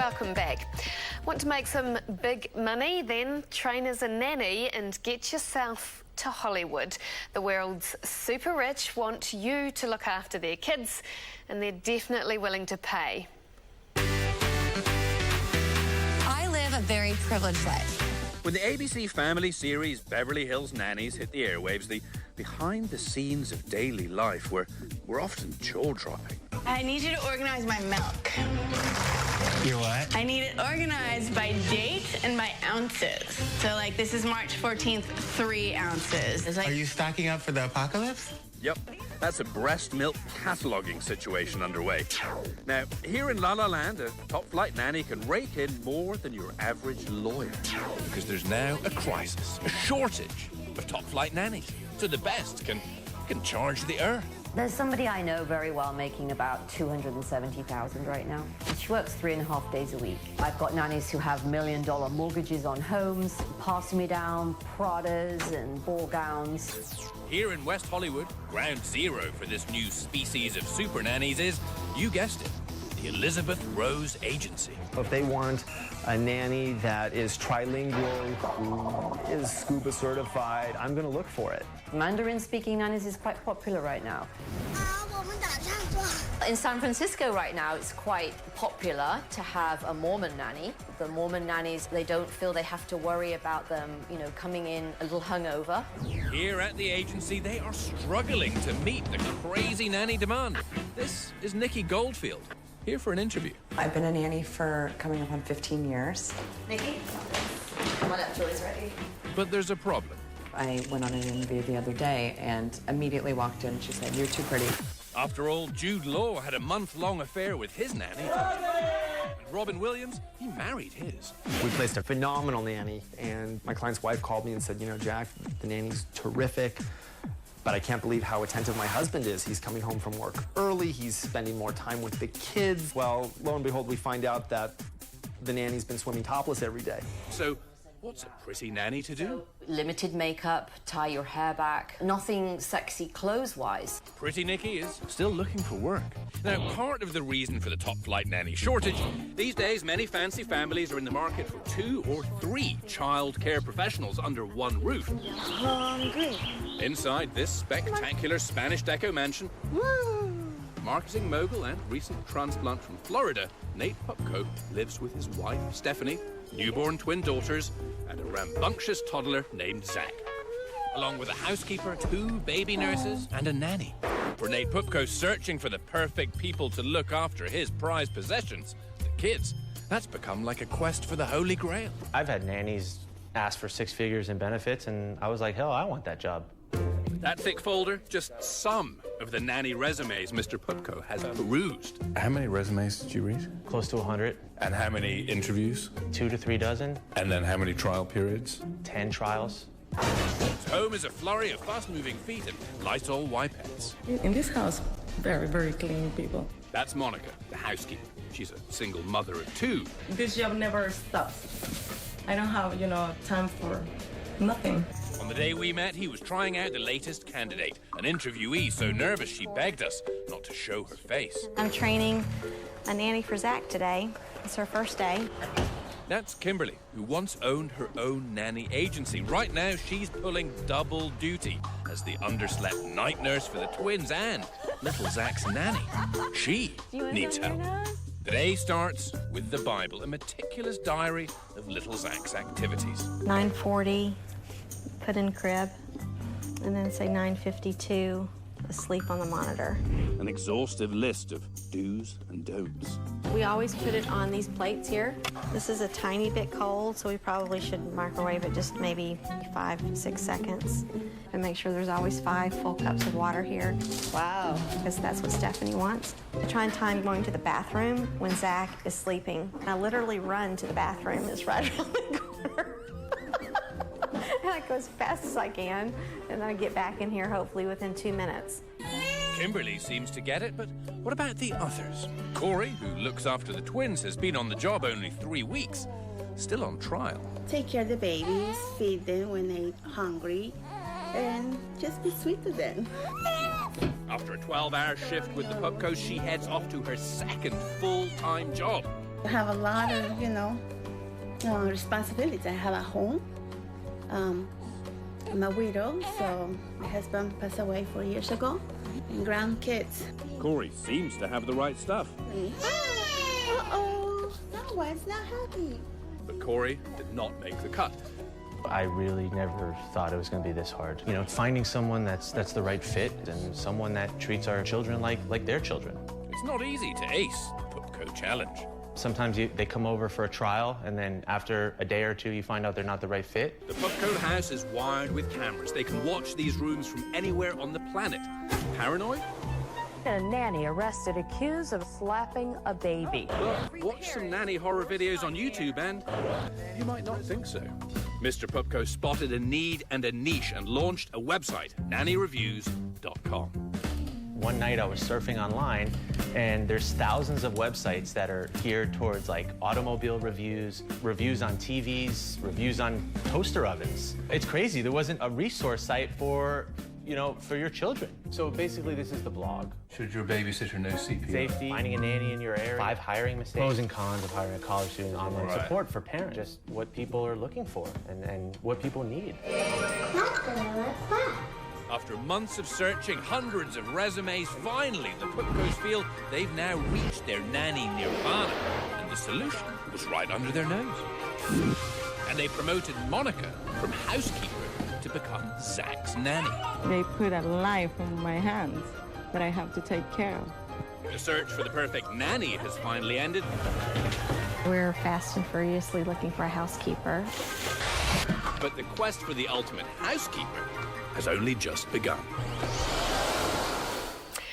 welcome back. Want to make some big money? Then train as a nanny and get yourself to Hollywood. The world's super rich want you to look after their kids, and they're definitely willing to pay. I live a very privileged life. When the ABC family series Beverly Hills Nannies hit the airwaves, the behind-the-scenes of daily life were often jaw-dropping. I need you to organize my milk. Your what? I need it organized by date and by ounces. So, like, this is March 14th, 3 ounces. It's like, Are you stocking up for the apocalypse? Yep, that's a breast milk cataloguing situation underway. Now, here in La La Land, a top-flight nanny can rake in more than your average lawyer. Because there's now a crisis, a shortage of top-flight nannies. So the best can charge the earth. There's somebody I know very well making about $270,000 right now. She works 3.5 days a week. I've got nannies who have $1 million mortgages on homes, passing me down Pradas and ball gowns. Here in West Hollywood, ground zero for this new species of super nannies is, you guessed it, the Elizabeth Rose Agency. If they want a nanny that is trilingual, who is scuba certified, I'm going to look for it. Mandarin-speaking nannies is quite popular right now. In San Francisco right now, it's quite popular to have a Mormon nanny. The Mormon nannies, they don't feel they have to worry about them, coming in a little hungover. Here at the agency, they are struggling to meet the crazy nanny demand. This is Nikki Goldfield, here for an interview. I've been a nanny for coming up on 15 years. Nikki, come on up, Julie's ready. But there's a problem. I went on an interview the other day and immediately walked in and she said, "You're too pretty." After all, Jude Law had a month-long affair with his nanny. And Robin Williams, he married his. We placed a phenomenal nanny, and my client's wife called me and said, Jack, the nanny's terrific, but I can't believe how attentive my husband is. He's coming home from work early, he's spending more time with the kids. Well, lo and behold, we find out that the nanny's been swimming topless every day. So, what's a pretty nanny to do? Limited makeup, tie your hair back, nothing sexy clothes-wise. Pretty Nikki is still looking for work. Now, part of the reason for the top-flight nanny shortage, these days many fancy families are in the market for 2 or 3 child care professionals under one roof. hungry. Inside this spectacular Spanish deco mansion, marketing mogul and recent transplant from Florida, Nate Pupko lives with his wife, Stephanie, newborn twin daughters, and a rambunctious toddler named Zach. Along with a housekeeper, 2 baby nurses, and a nanny. For Nate Pupko searching for the perfect people to look after his prized possessions, the kids, that's become like a quest for the Holy Grail. I've had nannies ask for 6 figures in benefits, and I was like, hell, I want that job. That thick folder, just some of the nanny resumes Mr. Pupko has perused. How many resumes did you read? Close to 100. And how many interviews? 2 to 3 dozen. And then how many trial periods? 10 trials. His home is a flurry of fast-moving feet and Lysol wipettes. In this house, very, very clean people. That's Monica, the housekeeper. She's a single mother of 2. This job never stops. I don't have, time for nothing. On the day we met, he was trying out the latest candidate, an interviewee so nervous she begged us not to show her face. I'm training a nanny for Zach today. It's her first day. That's Kimberly, who once owned her own nanny agency. Right now, she's pulling double duty as the underslept night nurse for the twins and little Zach's nanny. She needs help. The day starts with the Bible, a meticulous diary of little Zach's activities. 9:40, put in crib, and then say 9:52, asleep on the monitor. An exhaustive list of do's and don'ts. We always put it on these plates here. This is a tiny bit cold, so we probably should microwave it just maybe 5-6 seconds. And make sure there's always 5 full cups of water here. Wow. Because that's what Stephanie wants. I try and time going to the bathroom when Zach is sleeping. I literally run to the bathroom. It's right around the corner. And I go as fast as I can, and then I get back in here hopefully within 2 minutes. Kimberly seems to get it, but what about the others? Corey, who looks after the twins, has been on the job only 3 weeks, still on trial. Take care of the babies, feed them when they're hungry, and just be sweet to them. After a 12-hour shift with the Pupkos, she heads off to her second full-time job. I have a lot of, responsibilities. I have a home. I'm a widow, so my husband passed away 4 years ago, and grandkids. Corey seems to have the right stuff. Uh-oh, that one's not happy. But Corey did not make the cut. I really never thought it was going to be this hard. You know, finding someone that's the right fit and someone that treats our children like their children. It's not easy to ace the Pupco challenge. Sometimes they come over for a trial, and then after a day or two, you find out they're not the right fit. The Pupco house is wired with cameras. They can watch these rooms from anywhere on the planet. Paranoid? A nanny arrested accused of slapping a baby. Well, watch some nanny horror videos on YouTube and you might not think so. Mr. Pupco spotted a need and a niche and launched a website, nannyreviews.com. One night I was surfing online, and there's thousands of websites that are geared towards like automobile reviews, reviews on TVs, reviews on toaster ovens. It's crazy. There wasn't a resource site for your children. So basically this is the blog. Should your babysitter know CPR? Safety, finding a nanny in your area, 5 hiring mistakes, pros and cons of hiring a college student, online support for parents, just what people are looking for and what people need. After months of searching, hundreds of resumes, finally the Pupcos feel they've now reached their nanny nirvana, and the solution was right under their nose. And they promoted Monica from housekeeper to become Zach's nanny. They put a life in my hands that I have to take care of. The search for the perfect nanny has finally ended. We're fast and furiously looking for a housekeeper. But the quest for the ultimate housekeeper has only just begun.